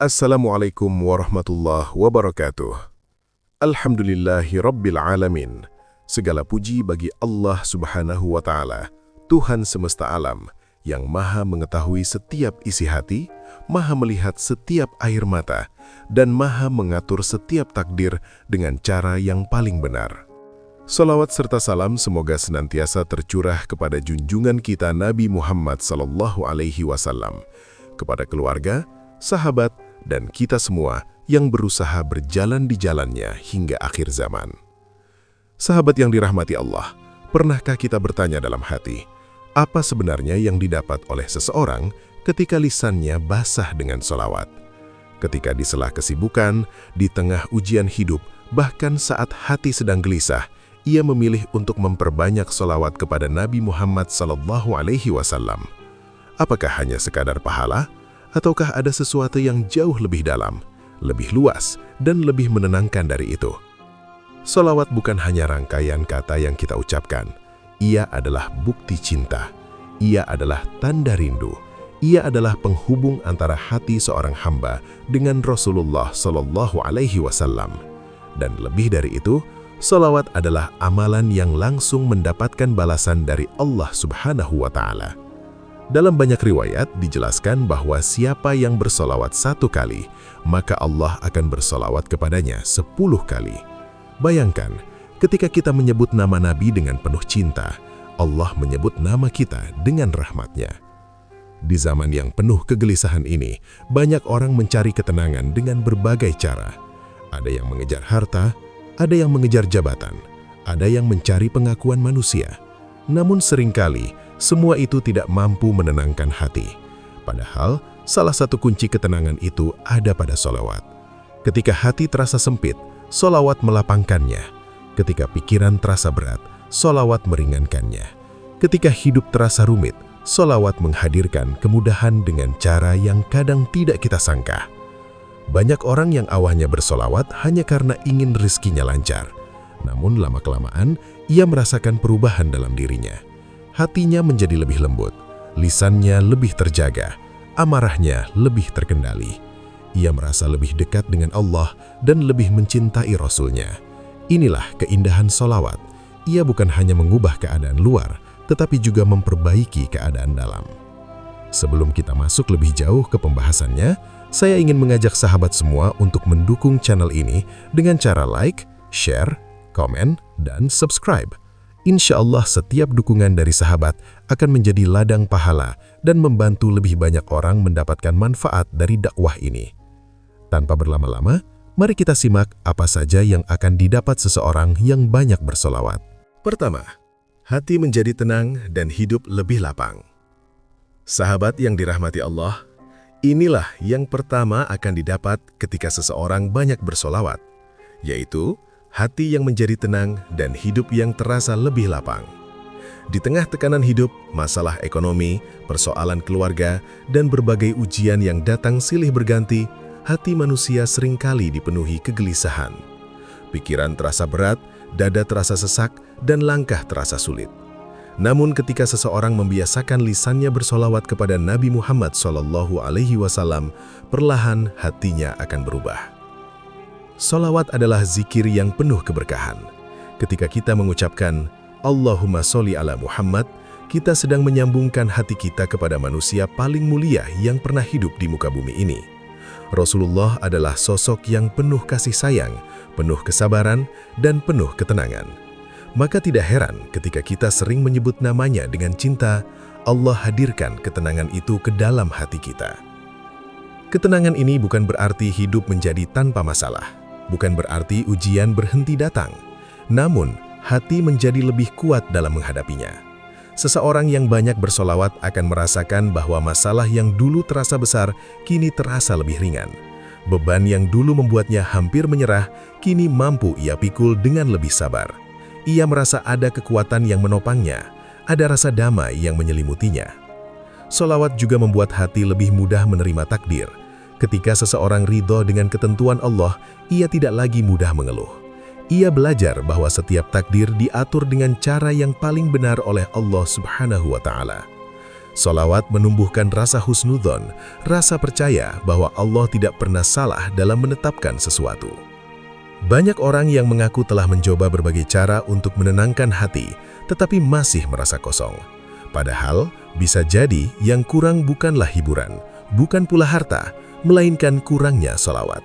Assalamualaikum warahmatullahi wabarakatuh. Alhamdulillahi rabbil alamin. Segala puji bagi Allah subhanahu wa ta'ala, Tuhan semesta alam, yang maha mengetahui setiap isi hati, maha melihat setiap air mata, dan maha mengatur setiap takdir dengan cara yang paling benar. Salawat serta salam semoga senantiasa tercurah kepada junjungan kita Nabi Muhammad SAW, kepada keluarga, sahabat, dan kita semua yang berusaha berjalan di jalannya hingga akhir zaman. Sahabat yang dirahmati Allah, pernahkah kita bertanya dalam hati, apa sebenarnya yang didapat oleh seseorang ketika lisannya basah dengan solawat? Ketika di sela kesibukan, di tengah ujian hidup, bahkan saat hati sedang gelisah, ia memilih untuk memperbanyak solawat kepada Nabi Muhammad SAW. Apakah hanya sekadar pahala? Ataukah ada sesuatu yang jauh lebih dalam, lebih luas, dan lebih menenangkan dari itu? Salawat bukan hanya rangkaian kata yang kita ucapkan. Ia adalah bukti cinta. Ia adalah tanda rindu. Ia adalah penghubung antara hati seorang hamba dengan Rasulullah SAW. Dan lebih dari itu, salawat adalah amalan yang langsung mendapatkan balasan dari Allah Subhanahu wa Ta'ala. Dalam banyak riwayat dijelaskan bahwa siapa yang bersolawat 1 kali, maka Allah akan bersolawat kepadanya 10 kali. Bayangkan, ketika kita menyebut nama Nabi dengan penuh cinta, Allah menyebut nama kita dengan rahmatnya. Di zaman yang penuh kegelisahan ini, banyak orang mencari ketenangan dengan berbagai cara. Ada yang mengejar harta, ada yang mengejar jabatan, ada yang mencari pengakuan manusia. Namun seringkali, semua itu tidak mampu menenangkan hati. Padahal, salah satu kunci ketenangan itu ada pada solawat. Ketika hati terasa sempit, solawat melapangkannya. Ketika pikiran terasa berat, solawat meringankannya. Ketika hidup terasa rumit, solawat menghadirkan kemudahan dengan cara yang kadang tidak kita sangka. Banyak orang yang awalnya bersolawat hanya karena ingin rezekinya lancar. Namun lama-kelamaan, ia merasakan perubahan dalam dirinya. Hatinya menjadi lebih lembut, lisannya lebih terjaga, amarahnya lebih terkendali. Ia merasa lebih dekat dengan Allah dan lebih mencintai Rasul-Nya. Inilah keindahan solawat. Ia bukan hanya mengubah keadaan luar, tetapi juga memperbaiki keadaan dalam. Sebelum kita masuk lebih jauh ke pembahasannya, saya ingin mengajak sahabat semua untuk mendukung channel ini dengan cara like, share, komen, dan subscribe. Insya Allah setiap dukungan dari sahabat akan menjadi ladang pahala dan membantu lebih banyak orang mendapatkan manfaat dari dakwah ini. Tanpa berlama-lama, mari kita simak apa saja yang akan didapat seseorang yang banyak bersolawat. Pertama, hati menjadi tenang dan hidup lebih lapang. Sahabat yang dirahmati Allah, inilah yang pertama akan didapat ketika seseorang banyak bersolawat, yaitu hati yang menjadi tenang dan hidup yang terasa lebih lapang. Di tengah tekanan hidup, masalah ekonomi, persoalan keluarga, dan berbagai ujian yang datang silih berganti, hati manusia seringkali dipenuhi kegelisahan. Pikiran terasa berat, dada terasa sesak, dan langkah terasa sulit. Namun ketika seseorang membiasakan lisannya bersolawat kepada Nabi Muhammad SAW, perlahan hatinya akan berubah. Solawat adalah zikir yang penuh keberkahan. Ketika kita mengucapkan Allahumma sholli ala Muhammad, kita sedang menyambungkan hati kita kepada manusia paling mulia yang pernah hidup di muka bumi ini. Rasulullah adalah sosok yang penuh kasih sayang, penuh kesabaran, dan penuh ketenangan. Maka tidak heran ketika kita sering menyebut namanya dengan cinta, Allah hadirkan ketenangan itu ke dalam hati kita. Ketenangan ini bukan berarti hidup menjadi tanpa masalah. Bukan berarti ujian berhenti datang, namun hati menjadi lebih kuat dalam menghadapinya. Seseorang yang banyak bersolawat akan merasakan bahwa masalah yang dulu terasa besar, kini terasa lebih ringan. Beban yang dulu membuatnya hampir menyerah, kini mampu ia pikul dengan lebih sabar. Ia merasa ada kekuatan yang menopangnya, ada rasa damai yang menyelimutinya. Solawat juga membuat hati lebih mudah menerima takdir. Ketika seseorang ridho dengan ketentuan Allah, ia tidak lagi mudah mengeluh. Ia belajar bahwa setiap takdir diatur dengan cara yang paling benar oleh Allah Subhanahu wa Ta'ala. Sholawat menumbuhkan rasa husnudzon, rasa percaya bahwa Allah tidak pernah salah dalam menetapkan sesuatu. Banyak orang yang mengaku telah mencoba berbagai cara untuk menenangkan hati, tetapi masih merasa kosong. Padahal, bisa jadi yang kurang bukanlah hiburan, bukan pula harta, melainkan kurangnya sholawat.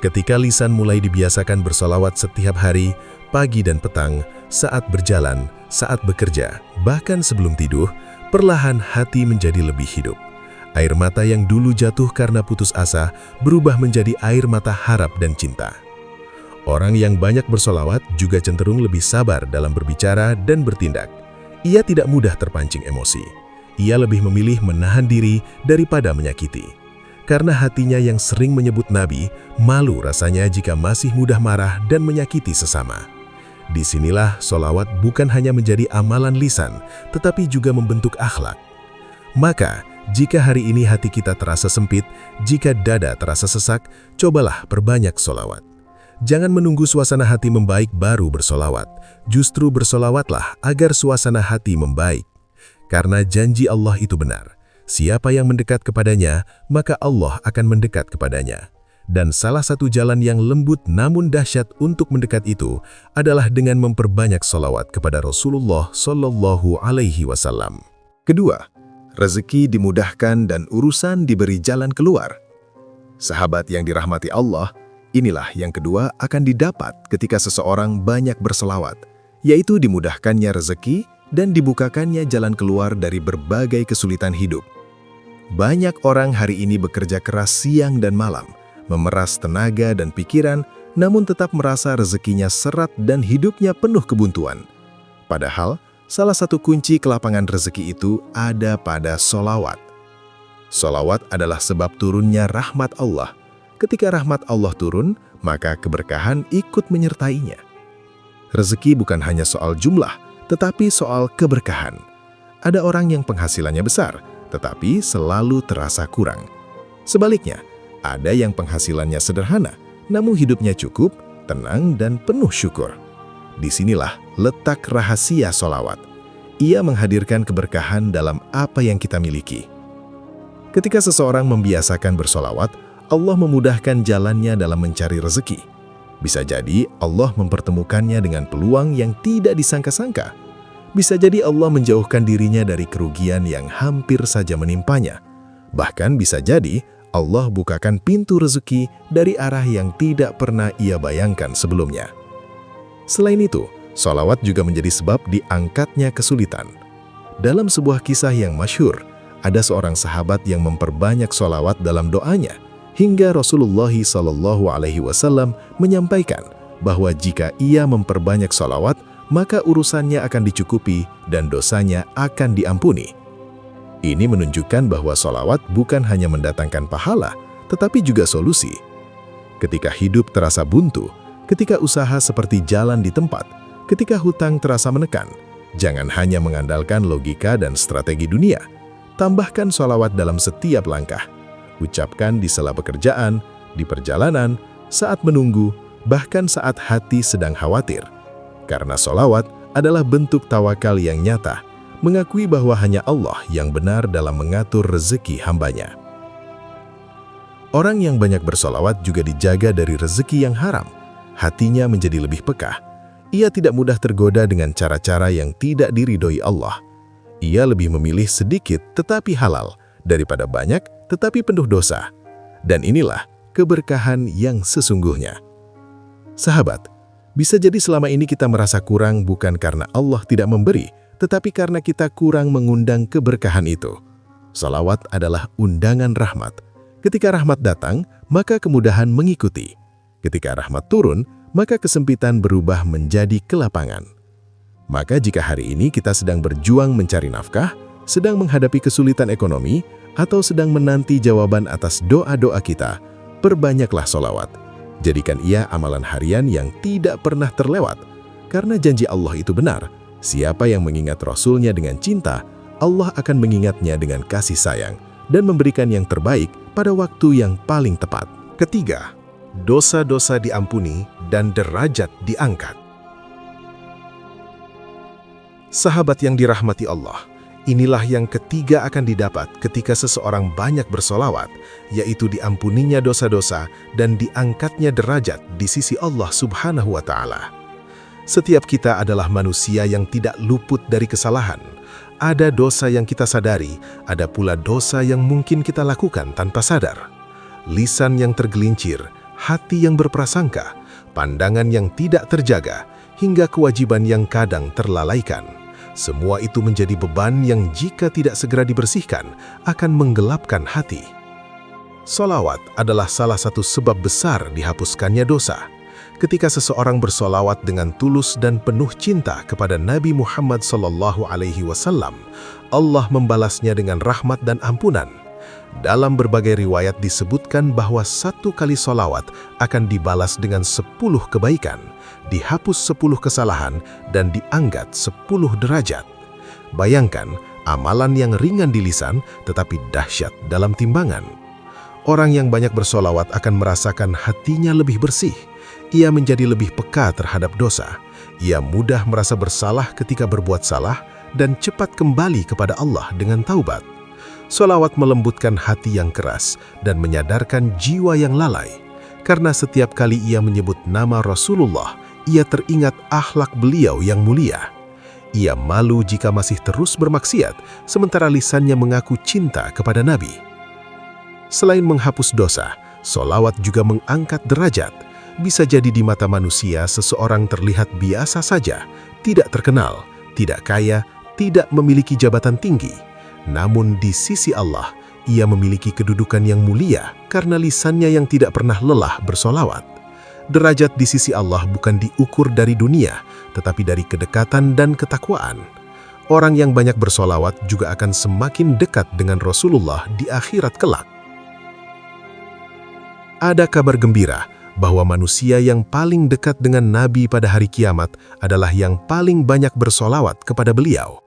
Ketika lisan mulai dibiasakan bersolawat setiap hari, pagi dan petang, saat berjalan, saat bekerja, bahkan sebelum tidur, perlahan hati menjadi lebih hidup. Air mata yang dulu jatuh karena putus asa berubah menjadi air mata harap dan cinta. Orang yang banyak bersolawat juga cenderung lebih sabar dalam berbicara dan bertindak. Ia tidak mudah terpancing emosi. Ia lebih memilih menahan diri daripada menyakiti. Karena hatinya yang sering menyebut Nabi, malu rasanya jika masih mudah marah dan menyakiti sesama. Disinilah sholawat bukan hanya menjadi amalan lisan, tetapi juga membentuk akhlak. Maka, jika hari ini hati kita terasa sempit, jika dada terasa sesak, cobalah perbanyak sholawat. Jangan menunggu suasana hati membaik baru bersolawat. Justru bersolawatlah agar suasana hati membaik. Karena janji Allah itu benar. Siapa yang mendekat kepadanya, maka Allah akan mendekat kepadanya. Dan salah satu jalan yang lembut namun dahsyat untuk mendekat itu adalah dengan memperbanyak solawat kepada Rasulullah Shallallahu Alaihi Wasallam. Kedua, rezeki dimudahkan dan urusan diberi jalan keluar. Sahabat yang dirahmati Allah, inilah yang kedua akan didapat ketika seseorang banyak berselawat, yaitu dimudahkannya rezeki dan dibukakannya jalan keluar dari berbagai kesulitan hidup. Banyak orang hari ini bekerja keras siang dan malam, memeras tenaga dan pikiran, namun tetap merasa rezekinya seret dan hidupnya penuh kebuntuan. Padahal, salah satu kunci kelapangan rezeki itu ada pada solawat. Solawat adalah sebab turunnya rahmat Allah. Ketika rahmat Allah turun, maka keberkahan ikut menyertainya. Rezeki bukan hanya soal jumlah, tetapi soal keberkahan. Ada orang yang penghasilannya besar, tetapi selalu terasa kurang. Sebaliknya, ada yang penghasilannya sederhana, namun hidupnya cukup, tenang, dan penuh syukur. Disinilah letak rahasia solawat. Ia menghadirkan keberkahan dalam apa yang kita miliki. Ketika seseorang membiasakan bersolawat, Allah memudahkan jalannya dalam mencari rezeki. Bisa jadi Allah mempertemukannya dengan peluang yang tidak disangka-sangka. Bisa jadi Allah menjauhkan dirinya dari kerugian yang hampir saja menimpanya. Bahkan bisa jadi Allah bukakan pintu rezeki dari arah yang tidak pernah ia bayangkan sebelumnya. Selain itu, sholawat juga menjadi sebab diangkatnya kesulitan. Dalam sebuah kisah yang masyhur, ada seorang sahabat yang memperbanyak sholawat dalam doanya, hingga Rasulullah SAW menyampaikan bahwa jika ia memperbanyak sholawat, maka urusannya akan dicukupi dan dosanya akan diampuni. Ini menunjukkan bahwa sholawat bukan hanya mendatangkan pahala, tetapi juga solusi. Ketika hidup terasa buntu, ketika usaha seperti jalan di tempat, ketika hutang terasa menekan, jangan hanya mengandalkan logika dan strategi dunia. Tambahkan sholawat dalam setiap langkah. Ucapkan di sela pekerjaan, di perjalanan, saat menunggu, bahkan saat hati sedang khawatir. Karena sholawat adalah bentuk tawakal yang nyata, mengakui bahwa hanya Allah yang benar dalam mengatur rezeki hambanya. Orang yang banyak bersolawat juga dijaga dari rezeki yang haram. Hatinya menjadi lebih peka. Ia tidak mudah tergoda dengan cara-cara yang tidak diridhoi Allah. Ia lebih memilih sedikit tetapi halal, daripada banyak tetapi penuh dosa. Dan inilah keberkahan yang sesungguhnya. Sahabat, bisa jadi selama ini kita merasa kurang bukan karena Allah tidak memberi, tetapi karena kita kurang mengundang keberkahan itu. Sholawat adalah undangan rahmat. Ketika rahmat datang, maka kemudahan mengikuti. Ketika rahmat turun, maka kesempitan berubah menjadi kelapangan. Maka jika hari ini kita sedang berjuang mencari nafkah, sedang menghadapi kesulitan ekonomi, atau sedang menanti jawaban atas doa-doa kita, perbanyaklah sholawat. Jadikan ia amalan harian yang tidak pernah terlewat. Karena janji Allah itu benar. Siapa yang mengingat Rasulnya dengan cinta, Allah akan mengingatnya dengan kasih sayang dan memberikan yang terbaik pada waktu yang paling tepat. Ketiga, dosa-dosa diampuni dan derajat diangkat. Sahabat yang dirahmati Allah, Inilah yang ketiga akan didapat ketika seseorang banyak bersolawat, yaitu diampuninya dosa-dosa dan diangkatnya derajat di sisi Allah Subhanahu wa Ta'ala. Setiap kita adalah manusia yang tidak luput dari kesalahan. Ada dosa yang kita sadari, ada pula dosa yang mungkin kita lakukan tanpa sadar. Lisan yang tergelincir, hati yang berprasangka, pandangan yang tidak terjaga, hingga kewajiban yang kadang terlalaikan. Semua itu menjadi beban yang jika tidak segera dibersihkan akan menggelapkan hati. Sholawat adalah salah satu sebab besar dihapuskannya dosa. Ketika seseorang bersolawat dengan tulus dan penuh cinta kepada Nabi Muhammad SAW, Allah membalasnya dengan rahmat dan ampunan. Dalam berbagai riwayat disebutkan bahwa 1 kali solawat akan dibalas dengan 10 kebaikan, dihapus 10 kesalahan, dan diangkat 10 derajat. Bayangkan, amalan yang ringan di lisan tetapi dahsyat dalam timbangan. Orang yang banyak bersolawat akan merasakan hatinya lebih bersih. Ia menjadi lebih peka terhadap dosa. Ia mudah merasa bersalah ketika berbuat salah dan cepat kembali kepada Allah dengan taubat. Sholawat melembutkan hati yang keras dan menyadarkan jiwa yang lalai. Karena setiap kali ia menyebut nama Rasulullah, ia teringat akhlak beliau yang mulia. Ia malu jika masih terus bermaksiat, sementara lisannya mengaku cinta kepada Nabi. Selain menghapus dosa, sholawat juga mengangkat derajat. Bisa jadi di mata manusia seseorang terlihat biasa saja, tidak terkenal, tidak kaya, tidak memiliki jabatan tinggi. Namun di sisi Allah, ia memiliki kedudukan yang mulia karena lisannya yang tidak pernah lelah bersolawat. Derajat di sisi Allah bukan diukur dari dunia, tetapi dari kedekatan dan ketakwaan. Orang yang banyak bersolawat juga akan semakin dekat dengan Rasulullah di akhirat kelak. Ada kabar gembira bahwa manusia yang paling dekat dengan Nabi pada hari kiamat adalah yang paling banyak bersolawat kepada beliau.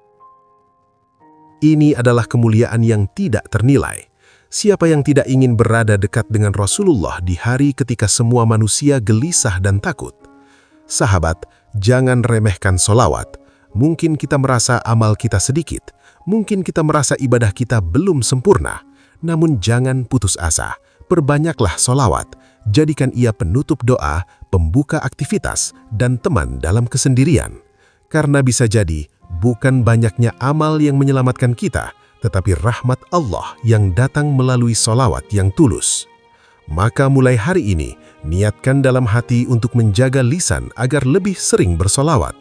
Ini adalah kemuliaan yang tidak ternilai. Siapa yang tidak ingin berada dekat dengan Rasulullah di hari ketika semua manusia gelisah dan takut? Sahabat, jangan remehkan solawat. Mungkin kita merasa amal kita sedikit, mungkin kita merasa ibadah kita belum sempurna. Namun jangan putus asa, perbanyaklah solawat. Jadikan ia penutup doa, pembuka aktivitas, dan teman dalam kesendirian. Karena bisa jadi, bukan banyaknya amal yang menyelamatkan kita, tetapi rahmat Allah yang datang melalui solawat yang tulus. Maka mulai hari ini, niatkan dalam hati untuk menjaga lisan agar lebih sering bersolawat.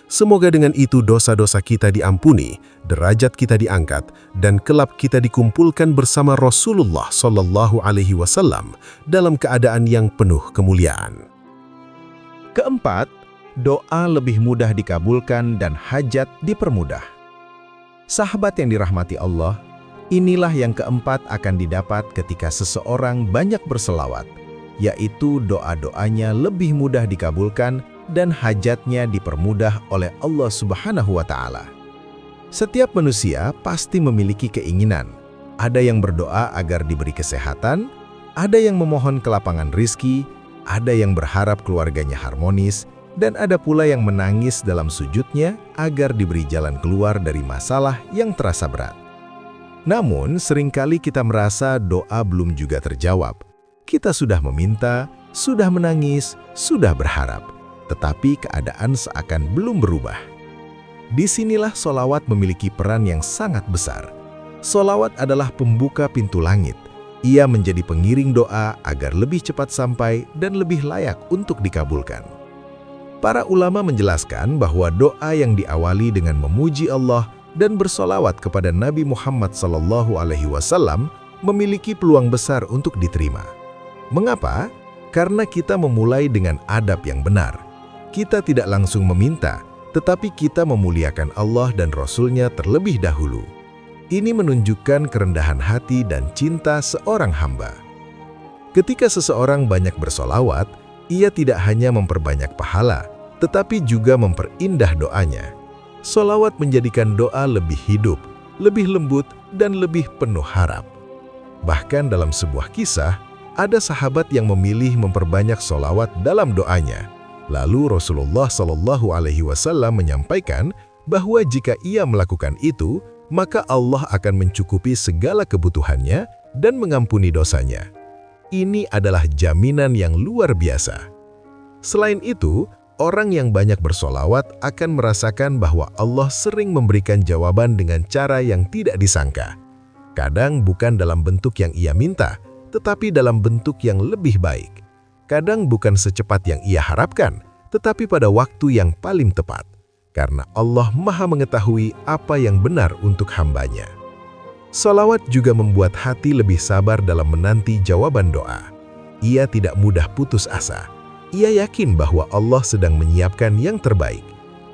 Semoga dengan itu dosa-dosa kita diampuni, derajat kita diangkat, dan kelak kita dikumpulkan bersama Rasulullah SAW dalam keadaan yang penuh kemuliaan. Keempat, doa lebih mudah dikabulkan dan hajat dipermudah. Sahabat yang dirahmati Allah, inilah yang keempat akan didapat ketika seseorang banyak berselawat, yaitu doa-doanya lebih mudah dikabulkan dan hajatnya dipermudah oleh Allah Subhanahu wa Ta'ala. Setiap manusia pasti memiliki keinginan. Ada yang berdoa agar diberi kesehatan, ada yang memohon kelapangan rizki, ada yang berharap keluarganya harmonis, dan ada pula yang menangis dalam sujudnya agar diberi jalan keluar dari masalah yang terasa berat. Namun, seringkali kita merasa doa belum juga terjawab. Kita sudah meminta, sudah menangis, sudah berharap, tetapi keadaan seakan belum berubah. Disinilah sholawat memiliki peran yang sangat besar. Sholawat adalah pembuka pintu langit. Ia menjadi pengiring doa agar lebih cepat sampai dan lebih layak untuk dikabulkan. Para ulama menjelaskan bahwa doa yang diawali dengan memuji Allah dan bersolawat kepada Nabi Muhammad SAW memiliki peluang besar untuk diterima. Mengapa? Karena kita memulai dengan adab yang benar. Kita tidak langsung meminta, tetapi kita memuliakan Allah dan Rasul-Nya terlebih dahulu. Ini menunjukkan kerendahan hati dan cinta seorang hamba. Ketika seseorang banyak bersolawat, ia tidak hanya memperbanyak pahala, tetapi juga memperindah doanya. Sholawat menjadikan doa lebih hidup, lebih lembut, dan lebih penuh harap. Bahkan dalam sebuah kisah, ada sahabat yang memilih memperbanyak sholawat dalam doanya. Lalu Rasulullah SAW menyampaikan bahwa jika ia melakukan itu, maka Allah akan mencukupi segala kebutuhannya dan mengampuni dosanya. Ini adalah jaminan yang luar biasa. Selain itu, orang yang banyak bersolawat akan merasakan bahwa Allah sering memberikan jawaban dengan cara yang tidak disangka. Kadang bukan dalam bentuk yang ia minta, tetapi dalam bentuk yang lebih baik. Kadang bukan secepat yang ia harapkan, tetapi pada waktu yang paling tepat. Karena Allah Maha mengetahui apa yang benar untuk hambanya. Salawat juga membuat hati lebih sabar dalam menanti jawaban doa. Ia tidak mudah putus asa. Ia yakin bahwa Allah sedang menyiapkan yang terbaik.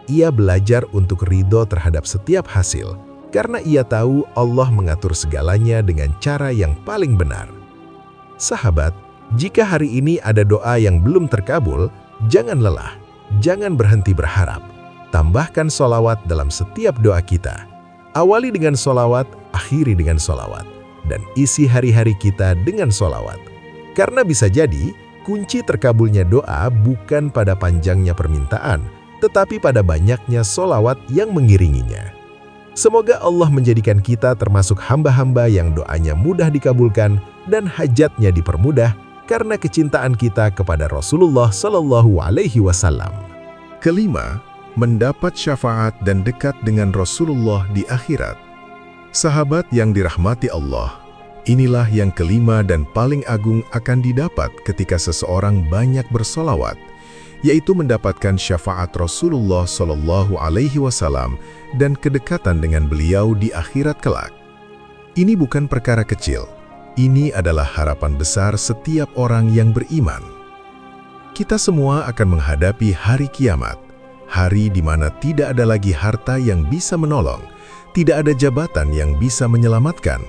Ia belajar untuk ridho terhadap setiap hasil, karena ia tahu Allah mengatur segalanya dengan cara yang paling benar. Sahabat, jika hari ini ada doa yang belum terkabul, jangan lelah, jangan berhenti berharap. Tambahkan solawat dalam setiap doa kita. Awali dengan solawat, akhiri dengan solawat, dan isi hari-hari kita dengan solawat. Karena bisa jadi, kunci terkabulnya doa bukan pada panjangnya permintaan, tetapi pada banyaknya solawat yang mengiringinya. Semoga Allah menjadikan kita termasuk hamba-hamba yang doanya mudah dikabulkan dan hajatnya dipermudah karena kecintaan kita kepada Rasulullah Shallallahu Alaihi Wasallam. Kelima, mendapat syafaat dan dekat dengan Rasulullah di akhirat. Sahabat yang dirahmati Allah, inilah yang kelima dan paling agung akan didapat ketika seseorang banyak bersolawat, yaitu mendapatkan syafaat Rasulullah Shallallahu Alaihi Wasallam dan kedekatan dengan beliau di akhirat kelak. Ini bukan perkara kecil, ini adalah harapan besar setiap orang yang beriman. Kita semua akan menghadapi hari kiamat, hari di mana tidak ada lagi harta yang bisa menolong, tidak ada jabatan yang bisa menyelamatkan,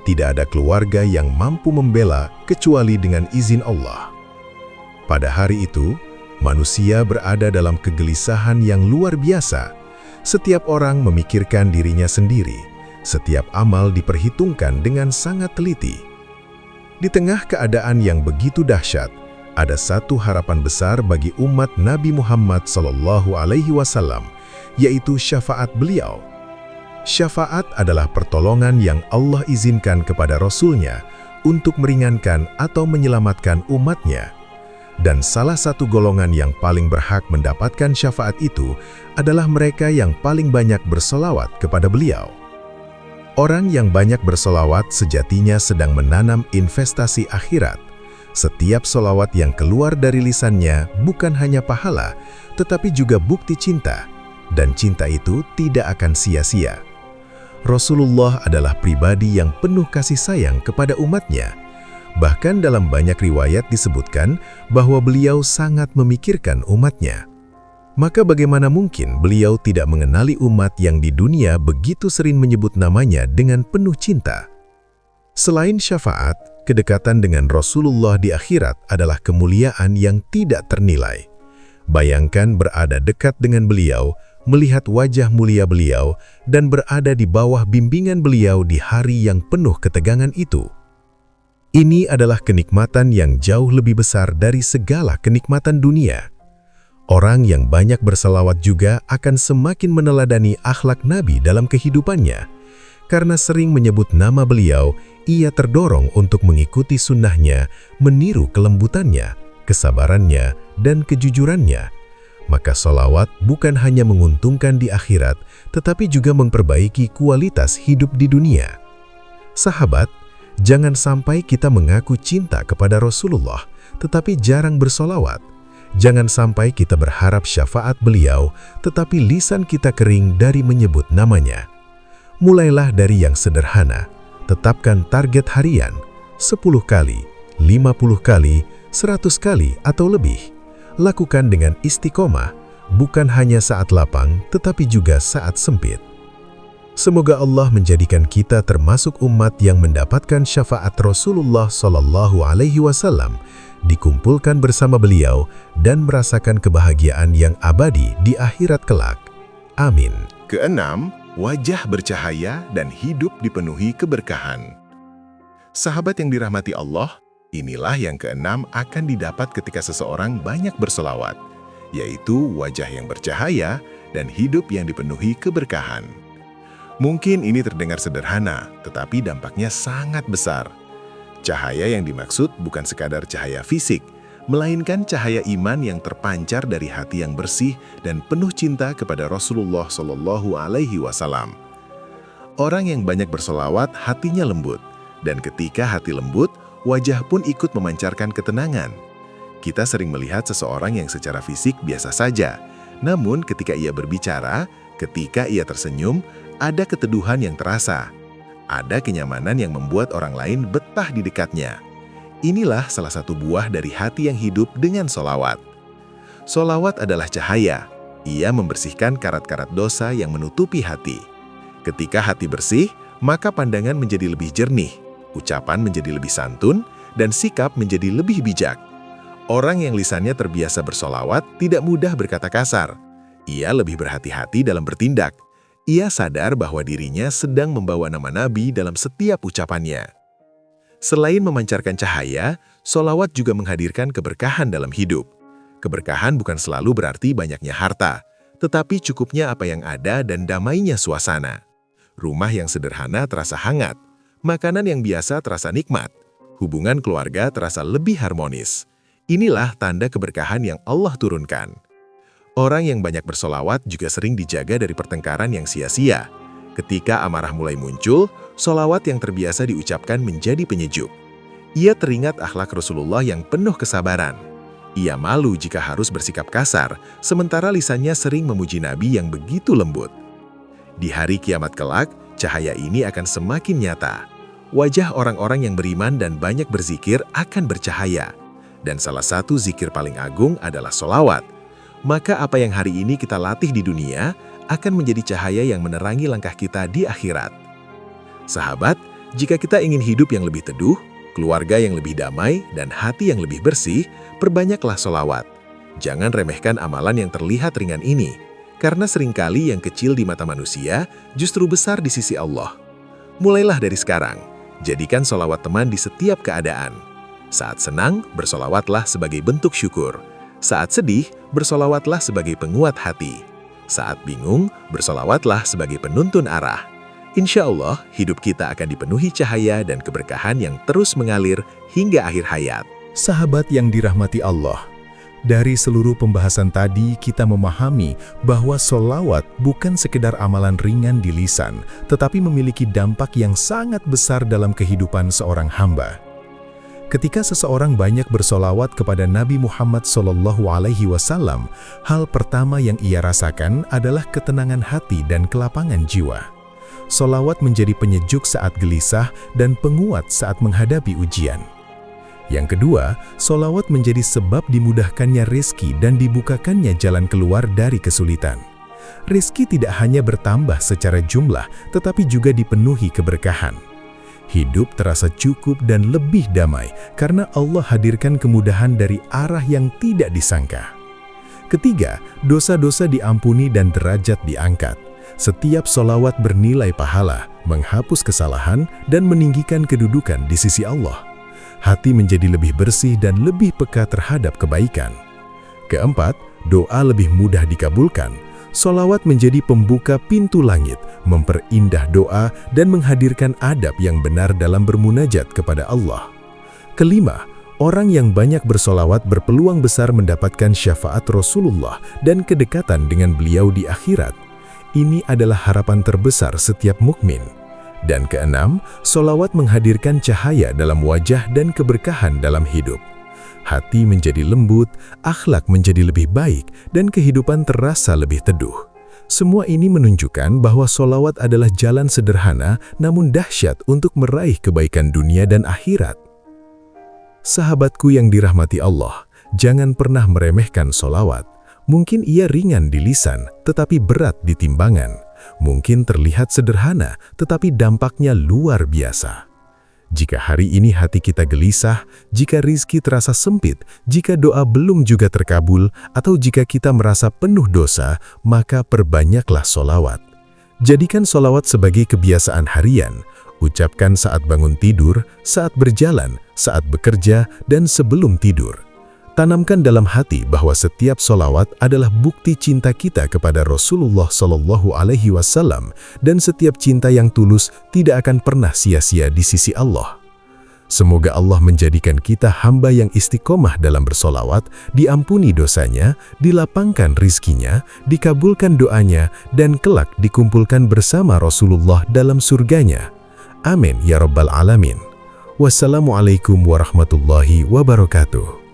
tidak ada keluarga yang mampu membela kecuali dengan izin Allah. Pada hari itu, manusia berada dalam kegelisahan yang luar biasa. Setiap orang memikirkan dirinya sendiri, setiap amal diperhitungkan dengan sangat teliti. Di tengah keadaan yang begitu dahsyat, ada satu harapan besar bagi umat Nabi Muhammad SAW, yaitu syafaat beliau. Syafaat adalah pertolongan yang Allah izinkan kepada Rasul-Nya untuk meringankan atau menyelamatkan umatnya. Dan salah satu golongan yang paling berhak mendapatkan syafaat itu adalah mereka yang paling banyak bersolawat kepada beliau. Orang yang banyak bersolawat sejatinya sedang menanam investasi akhirat. Setiap solawat yang keluar dari lisannya bukan hanya pahala, tetapi juga bukti cinta. Dan cinta itu tidak akan sia-sia. Rasulullah adalah pribadi yang penuh kasih sayang kepada umatnya. Bahkan dalam banyak riwayat disebutkan bahwa beliau sangat memikirkan umatnya. Maka bagaimana mungkin beliau tidak mengenali umat yang di dunia begitu sering menyebut namanya dengan penuh cinta? Selain syafaat, kedekatan dengan Rasulullah di akhirat adalah kemuliaan yang tidak ternilai. Bayangkan berada dekat dengan beliau, melihat wajah mulia beliau, dan berada di bawah bimbingan beliau di hari yang penuh ketegangan itu. Ini adalah kenikmatan yang jauh lebih besar dari segala kenikmatan dunia. Orang yang banyak berselawat juga akan semakin meneladani akhlak Nabi dalam kehidupannya. Karena sering menyebut nama beliau, ia terdorong untuk mengikuti sunnahnya, meniru kelembutannya, kesabarannya, dan kejujurannya. Maka solawat bukan hanya menguntungkan di akhirat, tetapi juga memperbaiki kualitas hidup di dunia. Sahabat, jangan sampai kita mengaku cinta kepada Rasulullah, tetapi jarang bersolawat. Jangan sampai kita berharap syafaat beliau, tetapi lisan kita kering dari menyebut namanya. Mulailah dari yang sederhana. Tetapkan target harian, 10 kali, 50 kali, 100 kali atau lebih. Lakukan dengan istiqomah, bukan hanya saat lapang, tetapi juga saat sempit. Semoga Allah menjadikan kita termasuk umat yang mendapatkan syafaat Rasulullah SAW, dikumpulkan bersama beliau, dan merasakan kebahagiaan yang abadi di akhirat kelak. Amin. Keenam, wajah bercahaya dan hidup dipenuhi keberkahan. Sahabat yang dirahmati Allah, inilah yang keenam akan didapat ketika seseorang banyak berselawat, yaitu wajah yang bercahaya dan hidup yang dipenuhi keberkahan. Mungkin ini terdengar sederhana, tetapi dampaknya sangat besar. Cahaya yang dimaksud bukan sekadar cahaya fisik, melainkan cahaya iman yang terpancar dari hati yang bersih dan penuh cinta kepada Rasulullah Shallallahu Alaihi Wasallam. Orang yang banyak bersolawat hatinya lembut, dan ketika hati lembut, wajah pun ikut memancarkan ketenangan. Kita sering melihat seseorang yang secara fisik biasa saja, namun ketika ia berbicara, ketika ia tersenyum, ada keteduhan yang terasa. Ada kenyamanan yang membuat orang lain betah di dekatnya. Inilah salah satu buah dari hati yang hidup dengan solawat. Solawat adalah cahaya. Ia membersihkan karat-karat dosa yang menutupi hati. Ketika hati bersih, maka pandangan menjadi lebih jernih, ucapan menjadi lebih santun, dan sikap menjadi lebih bijak. Orang yang lisannya terbiasa bersolawat tidak mudah berkata kasar. Ia lebih berhati-hati dalam bertindak. Ia sadar bahwa dirinya sedang membawa nama Nabi dalam setiap ucapannya. Selain memancarkan cahaya, solawat juga menghadirkan keberkahan dalam hidup. Keberkahan bukan selalu berarti banyaknya harta, tetapi cukupnya apa yang ada dan damainya suasana. Rumah yang sederhana terasa hangat, makanan yang biasa terasa nikmat, hubungan keluarga terasa lebih harmonis. Inilah tanda keberkahan yang Allah turunkan. Orang yang banyak bersolawat juga sering dijaga dari pertengkaran yang sia-sia. Ketika amarah mulai muncul, solawat yang terbiasa diucapkan menjadi penyejuk. Ia teringat akhlak Rasulullah yang penuh kesabaran. Ia malu jika harus bersikap kasar, sementara lisannya sering memuji Nabi yang begitu lembut. Di hari kiamat kelak, cahaya ini akan semakin nyata. Wajah orang-orang yang beriman dan banyak berzikir akan bercahaya. Dan salah satu zikir paling agung adalah solawat. Maka apa yang hari ini kita latih di dunia akan menjadi cahaya yang menerangi langkah kita di akhirat. Sahabat, jika kita ingin hidup yang lebih teduh, keluarga yang lebih damai, dan hati yang lebih bersih, perbanyaklah solawat. Jangan remehkan amalan yang terlihat ringan ini, karena seringkali yang kecil di mata manusia justru besar di sisi Allah. Mulailah dari sekarang, jadikan solawat teman di setiap keadaan. Saat senang, bersolawatlah sebagai bentuk syukur. Saat sedih, bersolawatlah sebagai penguat hati. Saat bingung, bersolawatlah sebagai penuntun arah. Insya Allah, hidup kita akan dipenuhi cahaya dan keberkahan yang terus mengalir hingga akhir hayat. Sahabat yang dirahmati Allah, dari seluruh pembahasan tadi kita memahami bahwa sholawat bukan sekedar amalan ringan di lisan, tetapi memiliki dampak yang sangat besar dalam kehidupan seorang hamba. Ketika seseorang banyak bersolawat kepada Nabi Muhammad SAW, hal pertama yang ia rasakan adalah ketenangan hati dan kelapangan jiwa. Solawat menjadi penyejuk saat gelisah dan penguat saat menghadapi ujian. Yang kedua, solawat menjadi sebab dimudahkannya rezeki dan dibukakannya jalan keluar dari kesulitan. Rezeki tidak hanya bertambah secara jumlah, tetapi juga dipenuhi keberkahan. Hidup terasa cukup dan lebih damai karena Allah hadirkan kemudahan dari arah yang tidak disangka. Ketiga, dosa-dosa diampuni dan derajat diangkat. Setiap solawat bernilai pahala, menghapus kesalahan, dan meninggikan kedudukan di sisi Allah. Hati menjadi lebih bersih dan lebih peka terhadap kebaikan. Keempat, doa lebih mudah dikabulkan. Solawat menjadi pembuka pintu langit, memperindah doa, dan menghadirkan adab yang benar dalam bermunajat kepada Allah. Kelima, orang yang banyak bersolawat berpeluang besar mendapatkan syafaat Rasulullah dan kedekatan dengan beliau di akhirat. Ini adalah harapan terbesar setiap mukmin. Dan keenam, solawat menghadirkan cahaya dalam wajah dan keberkahan dalam hidup. Hati menjadi lembut, akhlak menjadi lebih baik, dan kehidupan terasa lebih teduh. Semua ini menunjukkan bahwa solawat adalah jalan sederhana namun dahsyat untuk meraih kebaikan dunia dan akhirat. Sahabatku yang dirahmati Allah, jangan pernah meremehkan solawat. Mungkin ia ringan di lisan, tetapi berat di timbangan. Mungkin terlihat sederhana, tetapi dampaknya luar biasa. Jika hari ini hati kita gelisah, jika rizki terasa sempit, jika doa belum juga terkabul, atau jika kita merasa penuh dosa, maka perbanyaklah solawat. Jadikan solawat sebagai kebiasaan harian. Ucapkan saat bangun tidur, saat berjalan, saat bekerja, dan sebelum tidur. Tanamkan dalam hati bahwa setiap solawat adalah bukti cinta kita kepada Rasulullah Shallallahu Alaihi Wasallam, dan setiap cinta yang tulus tidak akan pernah sia-sia di sisi Allah. Semoga Allah menjadikan kita hamba yang istiqomah dalam bersolawat, diampuni dosanya, dilapangkan rizkinya, dikabulkan doanya, dan kelak dikumpulkan bersama Rasulullah dalam surganya. Amin ya Rabbal Alamin. Wassalamualaikum warahmatullahi wabarakatuh.